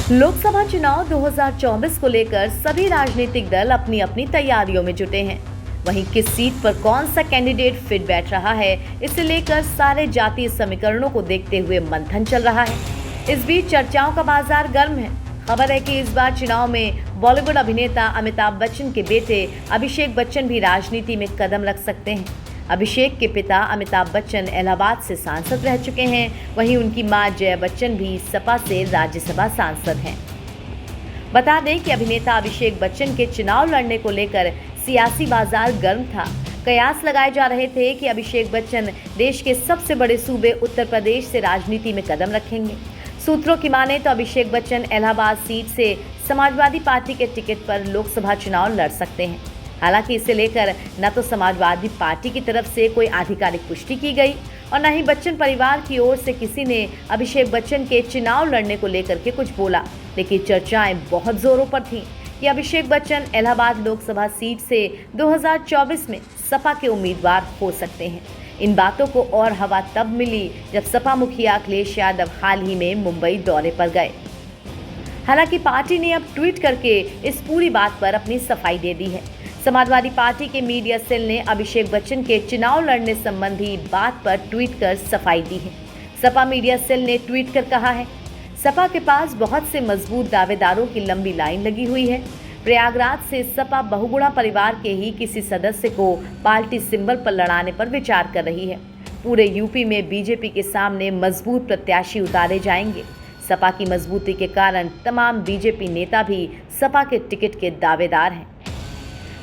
लोकसभा चुनाव 2024 को लेकर सभी राजनीतिक दल अपनी अपनी तैयारियों में जुटे हैं। वहीं किस सीट पर कौन सा कैंडिडेट फिट बैठ रहा है, इसे लेकर सारे जातीय समीकरणों को देखते हुए मंथन चल रहा है। इस बीच चर्चाओं का बाजार गर्म है। खबर है कि इस बार चुनाव में बॉलीवुड अभिनेता अमिताभ बच्चन के बेटे अभिषेक बच्चन भी राजनीति में कदम रख सकते हैं। अभिषेक के पिता अमिताभ बच्चन इलाहाबाद से सांसद रह चुके हैं। वहीं उनकी मां जया बच्चन भी सपा से राज्यसभा सांसद हैं। बता दें कि अभिनेता अभिषेक बच्चन के चुनाव लड़ने को लेकर सियासी बाजार गर्म था। कयास लगाए जा रहे थे कि अभिषेक बच्चन देश के सबसे बड़े सूबे उत्तर प्रदेश से राजनीति में कदम रखेंगे। सूत्रों की माने तो अभिषेक बच्चन इलाहाबाद सीट से समाजवादी पार्टी के टिकट पर लोकसभा चुनाव लड़ सकते हैं। हालांकि इसे लेकर न तो समाजवादी पार्टी की तरफ से कोई आधिकारिक पुष्टि की गई और न ही बच्चन परिवार की ओर से किसी ने अभिषेक बच्चन के चुनाव लड़ने को लेकर के कुछ बोला। लेकिन चर्चाएं बहुत जोरों पर थीं कि अभिषेक बच्चन इलाहाबाद लोकसभा सीट से 2024 में सपा के उम्मीदवार हो सकते हैं। इन बातों को और हवा तब मिली जब सपा मुखिया अखिलेश यादव हाल ही में मुंबई दौरे पर गए। हालांकि पार्टी ने अब ट्वीट करके इस पूरी बात पर अपनी सफाई दे दी है। समाजवादी पार्टी के मीडिया सेल ने अभिषेक बच्चन के चुनाव लड़ने संबंधी बात पर ट्वीट कर सफाई दी है। सपा मीडिया सेल ने ट्वीट कर कहा है, सपा के पास बहुत से मजबूत दावेदारों की लंबी लाइन लगी हुई है। प्रयागराज से सपा बहुगुणा परिवार के ही किसी सदस्य को पार्टी सिंबल पर लड़ाने पर विचार कर रही है। पूरे यूपी में बीजेपी के सामने मजबूत प्रत्याशी उतारे जाएंगे। सपा की मजबूती के कारण तमाम बीजेपी नेता भी सपा के टिकट के दावेदार हैं।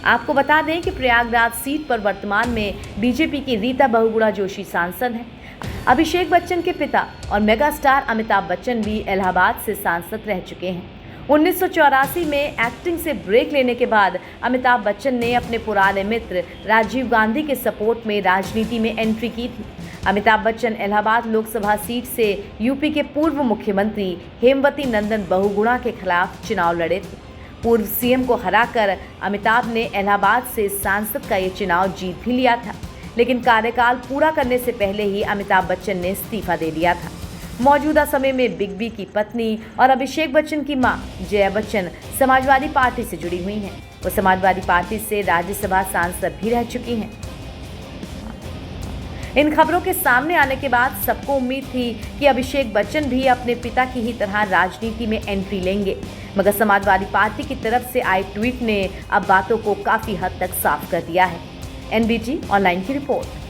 आपको बता दें कि प्रयागराज सीट पर वर्तमान में बीजेपी की रीता बहुगुणा जोशी सांसद हैं। अभिषेक बच्चन के पिता और मेगा स्टार अमिताभ बच्चन भी इलाहाबाद से सांसद रह चुके हैं। 1984 में एक्टिंग से ब्रेक लेने के बाद अमिताभ बच्चन ने अपने पुराने मित्र राजीव गांधी के सपोर्ट में राजनीति में एंट्री की थी। अमिताभ बच्चन इलाहाबाद लोकसभा सीट से यूपी के पूर्व मुख्यमंत्री हेमवती नंदन बहुगुणा के खिलाफ चुनाव लड़े थे। पूर्व सीएम को हराकर अमिताभ ने इलाहाबाद से सांसद का ये चुनाव जीत भी लिया था, लेकिन कार्यकाल पूरा करने से पहले ही अमिताभ बच्चन ने इस्तीफा दे दिया था। मौजूदा समय में बिग बी की पत्नी और अभिषेक बच्चन की मां जया बच्चन समाजवादी पार्टी से जुड़ी हुई हैं। वो समाजवादी पार्टी से राज्यसभा सांसद भी रह चुकी हैं। इन खबरों के सामने आने के बाद सबको उम्मीद थी कि अभिषेक बच्चन भी अपने पिता की ही तरह राजनीति में एंट्री लेंगे, मगर समाजवादी पार्टी की तरफ से आए ट्वीट ने अब बातों को काफी हद तक साफ कर दिया है। एनबीटी ऑनलाइन की रिपोर्ट।